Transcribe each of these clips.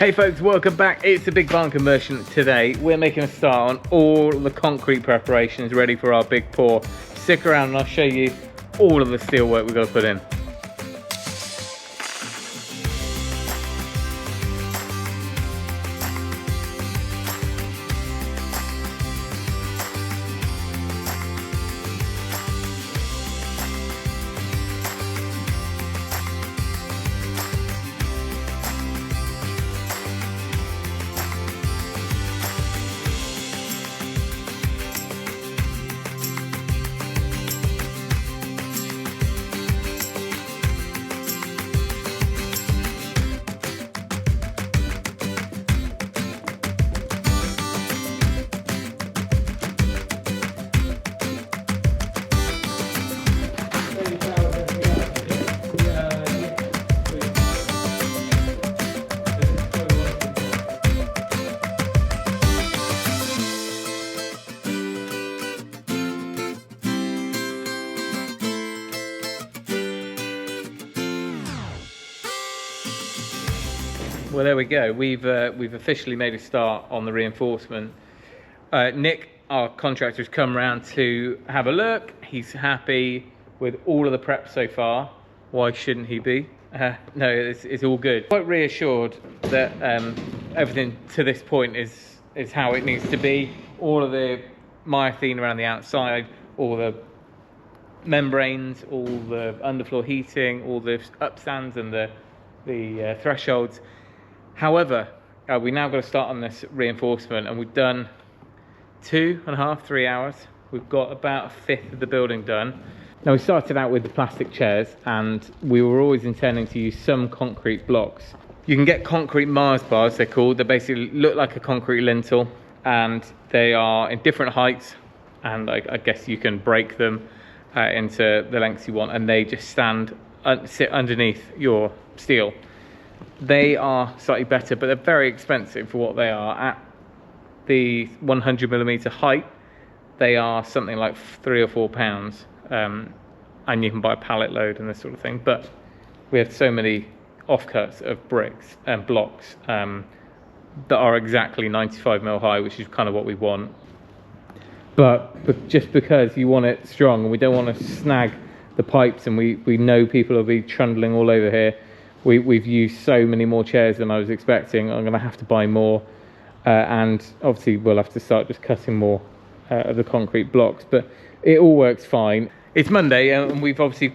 Hey folks, welcome back. It's a big barn conversion today. We're making a start on all the concrete preparations ready for our big pour. Stick around and I'll show you all of the steel work we've got to put in. Well, there we go. We've officially made a start on the reinforcement. Nick, our contractor, has come around to have a look. He's happy with all of the prep so far. Why shouldn't he be? No, it's all good. Quite reassured that everything to this point is how it needs to be. All of the myethene around the outside, all the membranes, all the underfloor heating, all the upstands and the thresholds. However, we now got to start on this reinforcement, and we've done 2.5, 3 hours. We've got about a fifth of the building done. Now, we started out with the plastic chairs, and we were always intending to use some concrete blocks. You can get concrete Mars bars, they're called. They basically look like a concrete lintel, and they are in different heights, and I guess you can break them into the lengths you want, and they just sit underneath your steel. They are slightly better, but they're very expensive for what they are. At the 100mm height, they are something like £3 or £4, and you can buy a pallet load and this sort of thing. But we have so many offcuts of bricks and blocks that are exactly 95mm high, which is kind of what we want. But just because you want it strong, and we don't want to snag the pipes, and we know people will be trundling all over here. We've used so many more chairs than I was expecting. I'm going to have to buy more, and obviously we'll have to start just cutting more of the concrete blocks, but it all works fine. It's Monday, and we've obviously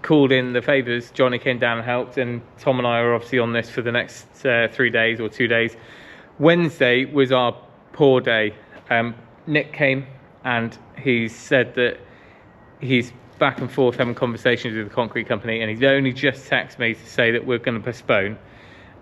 called in the favours. Johnny came down and helped, and Tom and I are obviously on this for the next 3 days or 2 days. Wednesday was our pour day. Nick came, and he said that he's back and forth having conversations with the concrete company, and he's only just texted me to say that we're going to postpone.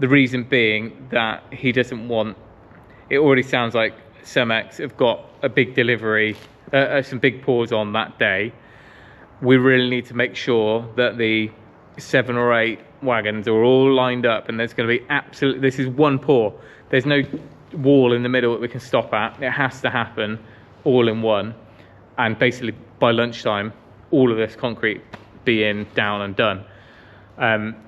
The reason being that he doesn't want, it already sounds like Cemex have got a big delivery, some big pours on that day. We really need to make sure that the 7 or 8 wagons are all lined up, and there's going to be absolutely, this is one pour. There's no wall in the middle that we can stop at. It has to happen all in one, and basically by lunchtime all of this concrete be in, down and done.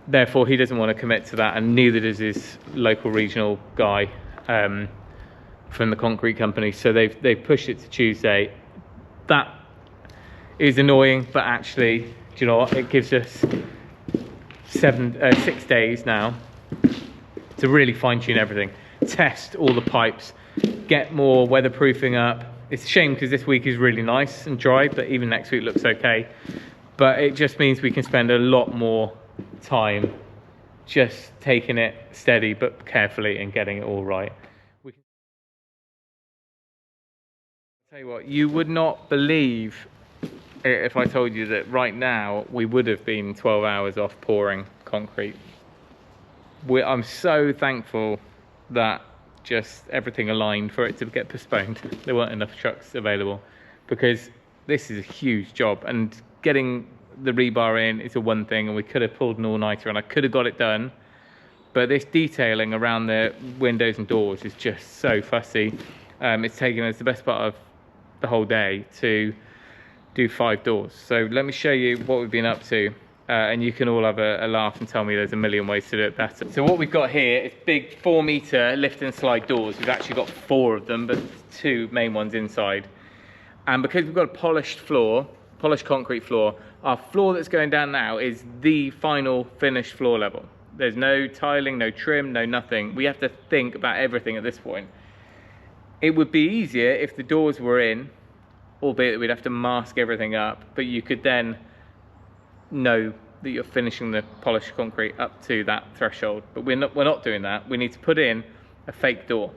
Therefore he doesn't want to commit to that, and neither does his local regional guy from the concrete company. So they've pushed it to Tuesday. That is annoying, but actually, do you know what, it gives us 6 days now to really fine-tune everything, test all the pipes, get more weatherproofing up. It's a shame because this week is really nice and dry, but even next week looks okay. But it just means we can spend a lot more time just taking it steady but carefully and getting it all right. I'll tell you what, you would not believe if I told you that right now we would have been 12 hours off pouring concrete. I'm so thankful that just everything aligned for it to get postponed. There weren't enough trucks available, because this is a huge job, and getting the rebar in is a one thing, and we could have pulled an all-nighter and I could have got it done, but this detailing around the windows and doors is just so fussy. It's taken us the best part of the whole day to do 5 doors. So let me show you what we've been up to. and you can all have a laugh and tell me there's a million ways to do it better. So what we've got here is big 4-meter lift and slide doors. We've actually got 4 of them, but 2 main ones inside. And because we've got a polished floor, polished concrete floor, our floor that's going down now is the final finished floor level. There's no tiling, no trim, no nothing. We have to think about everything at this point. It would be easier if the doors were in, albeit that we'd have to mask everything up, but you could then know that you're finishing the polished concrete up to that threshold. But we're not doing that. We need to put in a fake door.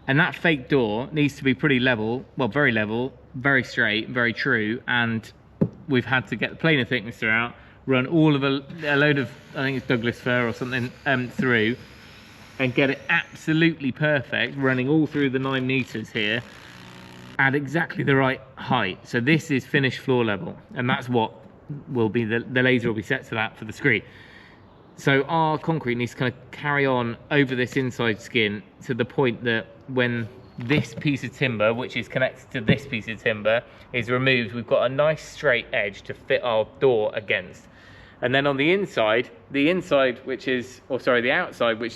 And that fake door needs to be pretty level, well, very straight, very true, and we've had to get the planer thicknesser out, run all of a load of, I think it's Douglas fir or something, through, and get it absolutely perfect, running all through the 9 meters here at exactly the right height. So this is finished floor level, and that's what will be, the laser will be set to that for the screed. So our concrete needs to kind of carry on over this inside skin to the point that when this piece of timber, which is connected to this piece of timber, is removed, we've got a nice straight edge to fit our door against. And then on the inside, the outside, which is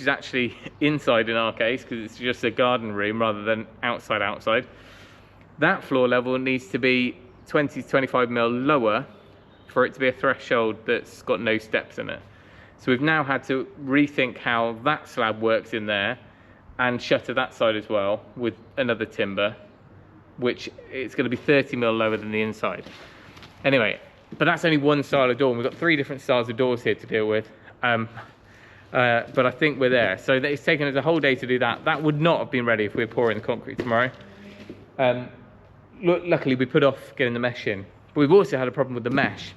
actually inside in our case, because it's just a garden room rather than outside, that floor level needs to be 20 to 25 mil lower for it to be a threshold that's got no steps in it. So we've now had to rethink how that slab works in there and shutter that side as well with another timber, which it's going to be 30 mil lower than the inside. Anyway, but that's only one style of door, and we've got 3 different styles of doors here to deal with. But I think we're there. So it's taken us a whole day to do that. That would not have been ready if we were pouring the concrete tomorrow. Luckily we put off getting the mesh in. But we've also had a problem with the mesh.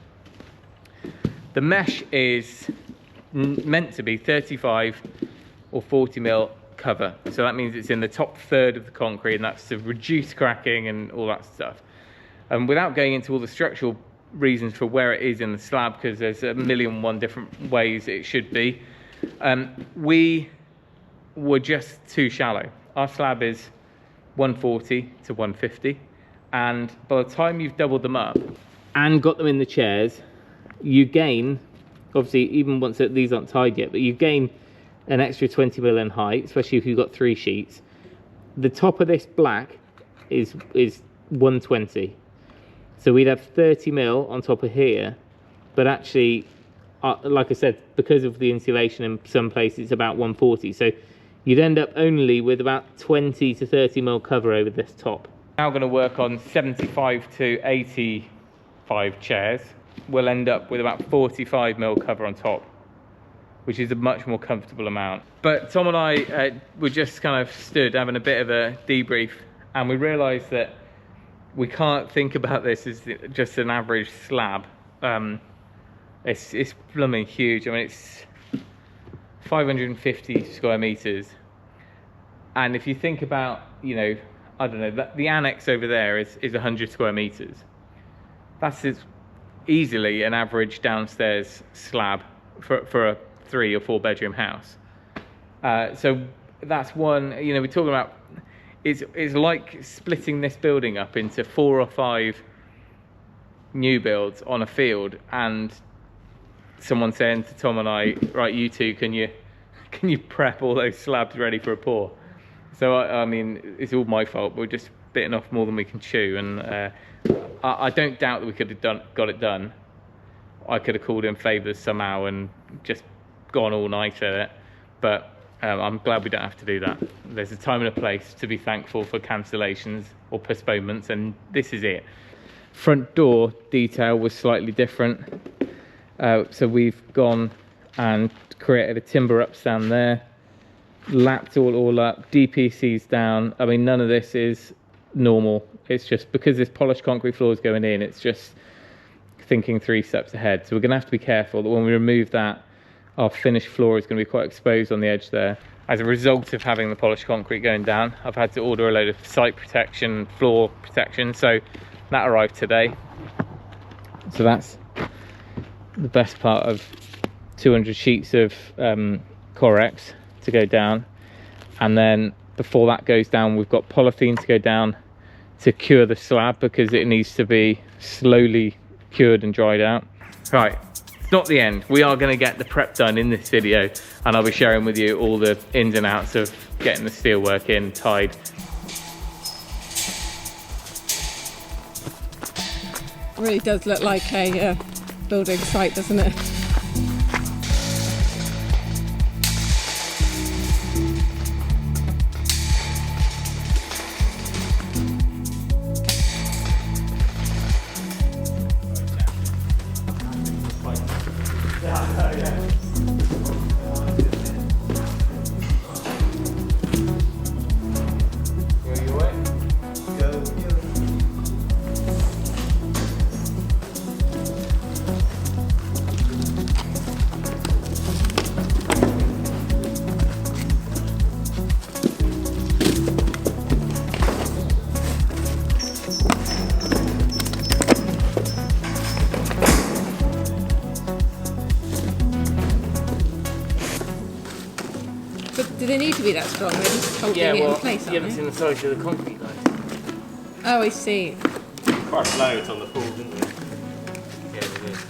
The mesh is meant to be 35 or 40 mil cover. So that means it's in the top third of the concrete, and that's to reduce cracking and all that stuff. And without going into all the structural reasons for where it is in the slab, because there's a million and one different ways it should be, we were just too shallow. Our slab is 140 to 150, and by the time you've doubled them up and got them in the chairs, you gain, obviously even once these aren't tied yet, but you gain an extra 20 mil in height, especially if you've got 3 sheets. The top of this black is 120, so we'd have 30 mil on top of here, but actually, like I said, because of the insulation in some places, it's about 140, so you'd end up only with about 20 to 30 mil cover over this top. Now going to work on 75 to 85 chairs. We'll end up with about 45 mil cover on top, which is a much more comfortable amount. But Tom and I were just kind of stood having a bit of a debrief, and we realised that we can't think about this as just an average slab. It's blooming huge. I mean, it's 550 square meters. And if you think about, you know, I don't know, the annex over there is 100 square meters. That's easily an average downstairs slab for a 3 or 4 bedroom house. So that's one, you know, we're talking about, it's like splitting this building up into 4 or 5 new builds on a field, and someone saying to Tom and I, right, you two, can you prep all those slabs ready for a pour? So I mean, it's all my fault. We're just bitten off more than we can chew, and I don't doubt that we could have got it done. I could have called in favours somehow and just gone all night at it, but I'm glad we don't have to do that. There's a time and a place to be thankful for cancellations or postponements, and this is it. Front door detail was slightly different, so we've gone and created a timber upstand there, lapped all up, DPC's down. I mean, none of this is normal. It's just because this polished concrete floor is going in, it's just thinking 3 steps ahead. So we're going to have to be careful that when we remove that, our finished floor is going to be quite exposed on the edge there. As a result of having the polished concrete going down, I've had to order a load of site protection, floor protection, so that arrived today. So that's the best part of 200 sheets of Corex to go down, and then before that goes down, we've got polythene to go down to cure the slab, because it needs to be slowly cured and dried out. Right, it's not the end. We are going to get the prep done in this video, and I'll be sharing with you all the ins and outs of getting the steelwork in, tied. It really does look like a building site, doesn't it? But do they need to be that strong? They're just holding it in place, you haven't seen the size of the concrete, guys. Oh, I see. Quite float on the pool, didn't we? Yeah, it is.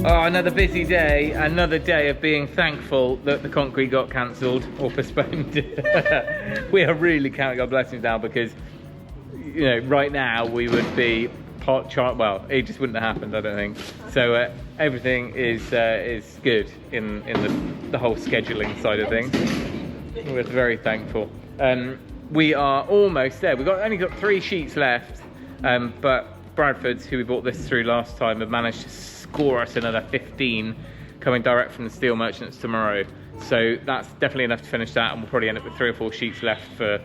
Oh, another busy day, another day of being thankful that the concrete got cancelled or postponed. We are really counting our blessings now because, you know, right now we would be well, it just wouldn't have happened, I don't think. So everything is good in the whole scheduling side of things. We're very thankful. We are almost there. We've only got 3 sheets left, but Bradford's, who we bought this through last time, have managed to score us another 15 coming direct from the steel merchants tomorrow. So that's definitely enough to finish that, and we'll probably end up with 3 or 4 sheets left for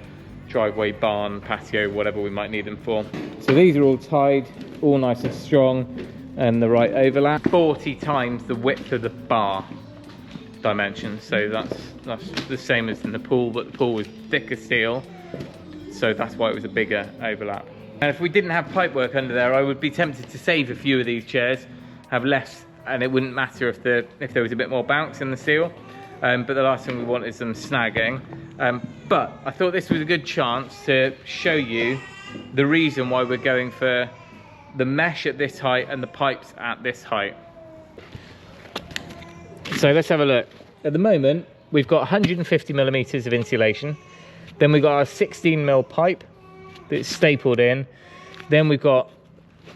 driveway, barn, patio, whatever we might need them for. So these are all tied, all nice and strong, and the right overlap. 40 times the width of the bar dimension, so that's the same as in the pool, but the pool was thicker steel, so that's why it was a bigger overlap. And if we didn't have pipe work under there, I would be tempted to save a few of these chairs, have less, and it wouldn't matter if there was a bit more bounce in the steel. But the last thing we want is them snagging. But I thought this was a good chance to show you the reason why we're going for the mesh at this height and the pipes at this height. So let's have a look. At the moment, we've got 150 millimeters of insulation. Then we've got our 16mm pipe that's stapled in. Then we've got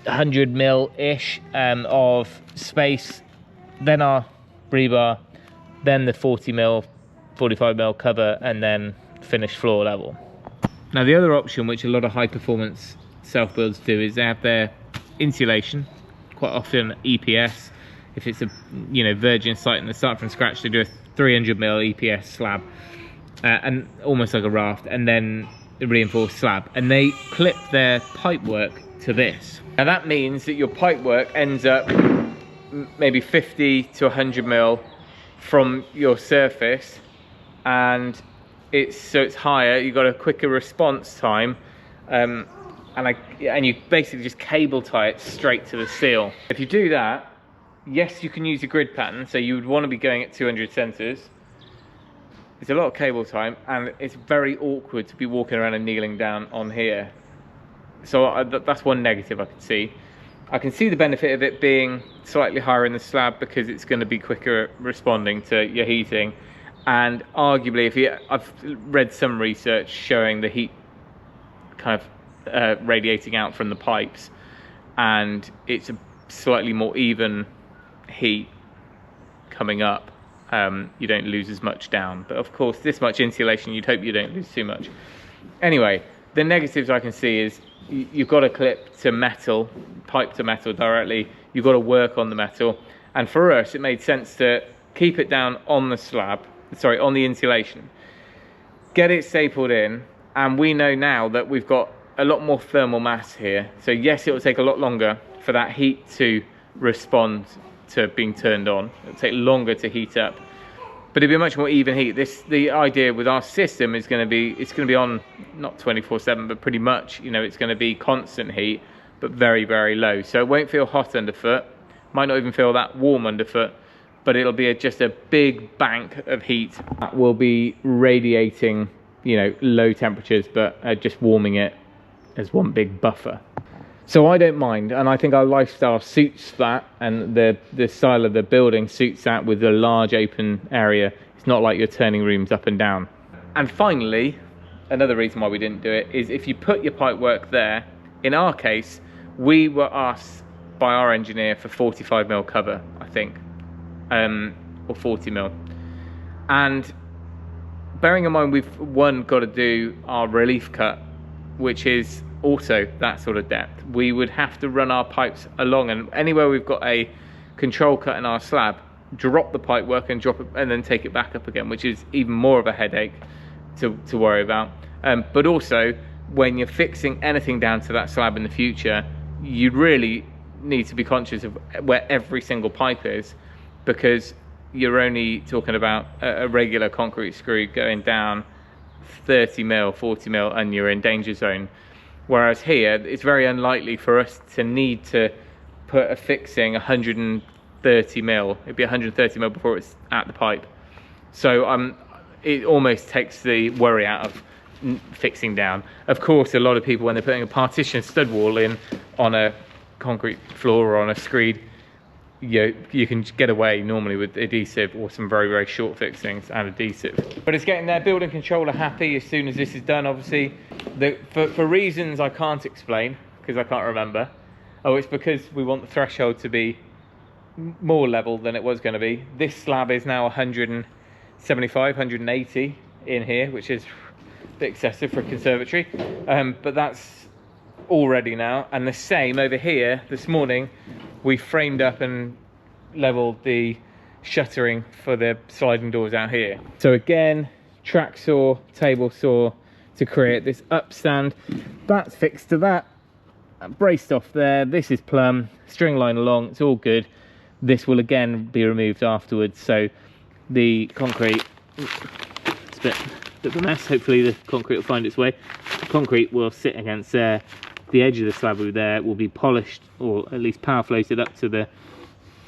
100 mil-ish of space. Then our rebar. Then the 40mm, 45mm cover, and then finished floor level. Now the other option, which a lot of high performance self builds do, is they have their insulation, quite often EPS. If it's a virgin site and they start from scratch, they do a 300mm EPS slab, and almost like a raft, and then a reinforced slab, and they clip their pipe work to this. Now that means that your pipe work ends up maybe 50 to 100 mil from your surface, and it's higher. You've got a quicker response time, and you basically just cable tie it straight to the seal. If you do that, yes, you can use a grid pattern, so you would want to be going at 200 centers. It's a lot of cable time, and it's very awkward to be walking around and kneeling down on here. So that's one negative I can see. I can see the benefit of it being slightly higher in the slab because it's going to be quicker responding to your heating. And arguably, I've read some research showing the heat kind of radiating out from the pipes, and it's a slightly more even heat coming up. You don't lose as much down, but of course this much insulation, you'd hope you don't lose too much. Anyway, the negatives I can see is you've got to clip to metal, pipe to metal directly. You've got to work on the metal, and for us it made sense to keep it down on the slab, sorry, on the insulation, get it stapled in, and we know now that we've got a lot more thermal mass here. So yes, it will take a lot longer for that heat to respond to being turned on. It'll take longer to heat up, but it'll be a much more even heat. The idea with our system is going to be, it's going to be on not 24/7, but pretty much, you know, it's going to be constant heat, but very, very low. So it won't feel hot underfoot, might not even feel that warm underfoot, but it'll be just a big bank of heat that will be radiating, you know, low temperatures, but just warming it as one big buffer. So I don't mind, and I think our lifestyle suits that, and the style of the building suits that with a large open area. It's not like you're turning rooms up and down. And finally, another reason why we didn't do it is if you put your pipework there, in our case, we were asked by our engineer for 45 mil cover, I think, or 40 mil. And bearing in mind we've got to do our relief cut, which is also that sort of depth. We would have to run our pipes along, and anywhere we've got a control cut in our slab, drop the pipe work and drop it and then take it back up again, which is even more of a headache to worry about. But also when you're fixing anything down to that slab in the future, you really need to be conscious of where every single pipe is, because you're only talking about a regular concrete screw going down 30 mil, 40 mil, and you're in danger zone. Whereas here, it's very unlikely for us to need to put a fixing 130 mil. It'd be 130 mil before it's at the pipe. So it almost takes the worry out of fixing down. Of course, a lot of people, when they're putting a partition stud wall in on a concrete floor or on a screed, you can get away normally with adhesive or some very, very short fixings and adhesive. But it's getting there. Building control are happy as soon as this is done, obviously. For reasons I can't explain, because I can't remember. Oh, it's because we want the threshold to be more level than it was going to be. This slab is now 175, 180 in here, which is a bit excessive for a conservatory. But that's all ready now. And the same over here, this morning, we framed up and leveled the shuttering for the sliding doors out here. So again, track saw, table saw to create this upstand. That's fixed to that, braced off there. This is plumb, string line along, it's all good. This will again be removed afterwards. So the concrete, it's a bit of a mess. Hopefully the concrete will find its way. The concrete will sit against there. The edge of the slab over there will be polished, or at least power floated up to the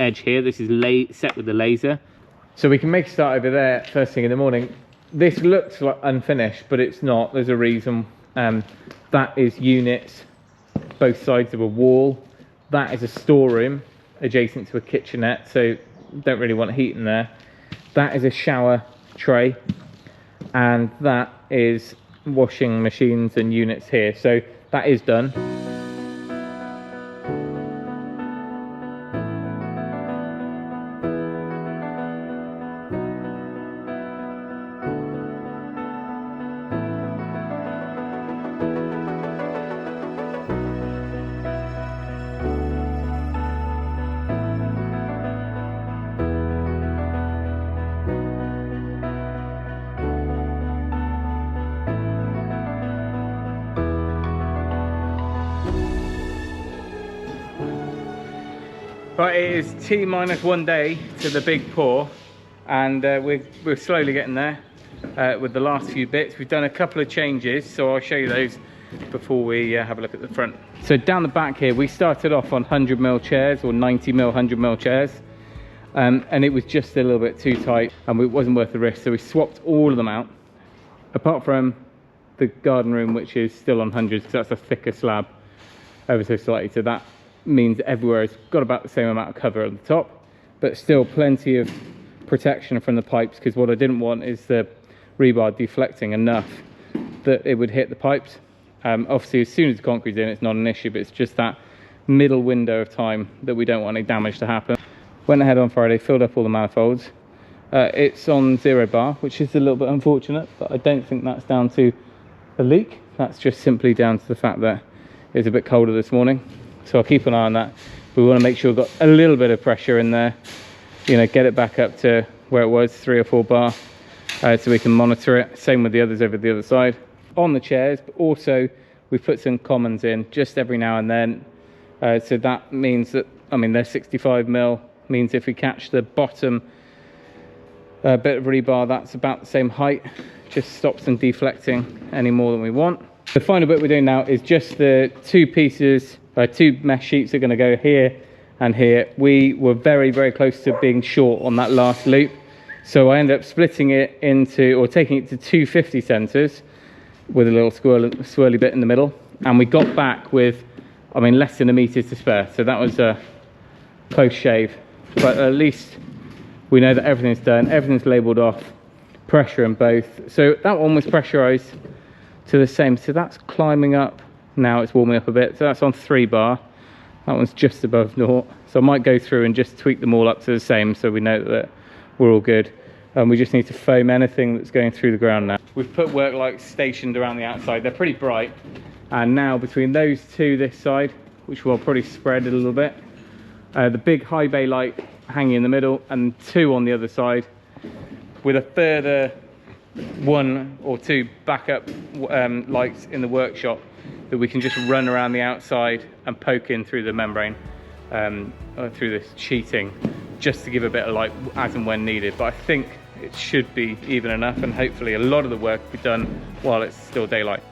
edge here. This is set with the laser, so we can make a start over there first thing in the morning. This looks like unfinished, but it's not. There's a reason. That is units both sides of a wall. That is a storeroom adjacent to a kitchenette, so don't really want heat in there. That is a shower tray, and that is washing machines and units here. So that is done. Right, it is T-1 day to the big pour, and we're slowly getting there with the last few bits. We've done a couple of changes, so I'll show you those before we have a look at the front. So down the back here, we started off on 100mm chairs, or 90mm, 100mm chairs, and it was just a little bit too tight, and it wasn't worth the risk, so we swapped all of them out, apart from the garden room, which is still on 100s, because that's a thicker slab, ever so slightly, so that means everywhere has got about the same amount of cover at the top, but still plenty of protection from the pipes, because what I didn't want is the rebar deflecting enough that it would hit the pipes. Obviously, as soon as the concrete's in, it's not an issue, but it's just that middle window of time that we don't want any damage to happen. Went ahead on Friday, filled up all the manifolds. It's on 0 bar, which is a little bit unfortunate, but I don't think that's down to a leak. That's just simply down to the fact that it's a bit colder this morning. So I'll keep an eye on that. We want to make sure we've got a little bit of pressure in there, you know, get it back up to where it was, 3 or 4 bar, so we can monitor it. Same with the others over the other side. On the chairs, but also we've put some commons in just every now and then. So that means that, I mean, they're 65mm, means if we catch the bottom bit of rebar, that's about the same height, just stops them deflecting any more than we want. The final bit we're doing now is just the 2 pieces, 2 mesh sheets are going to go here and here. We were very, very close to being short on that last loop, so I ended up splitting it into, or taking it to 2 50 centres with a little swirly bit in the middle, and we got back with, I mean, less than a metre to spare, so that was a close shave, but at least we know that everything's done, everything's labelled off, pressure in both. So that one was pressurised to the same, so that's climbing up now, it's warming up a bit, so that's on 3 bar, that one's just above 0, so I might go through and just tweak them all up to the same so we know that we're all good. And we just need to foam anything that's going through the ground now. We've put work lights stationed around the outside, they're pretty bright, and now between those 2 this side, which will probably spread a little bit, the big high bay light hanging in the middle, and 2 on the other side, with a further 1 or 2 backup lights in the workshop that we can just run around the outside and poke in through the membrane, through this sheeting, just to give a bit of light as and when needed. But I think it should be even enough, and hopefully a lot of the work will be done while it's still daylight.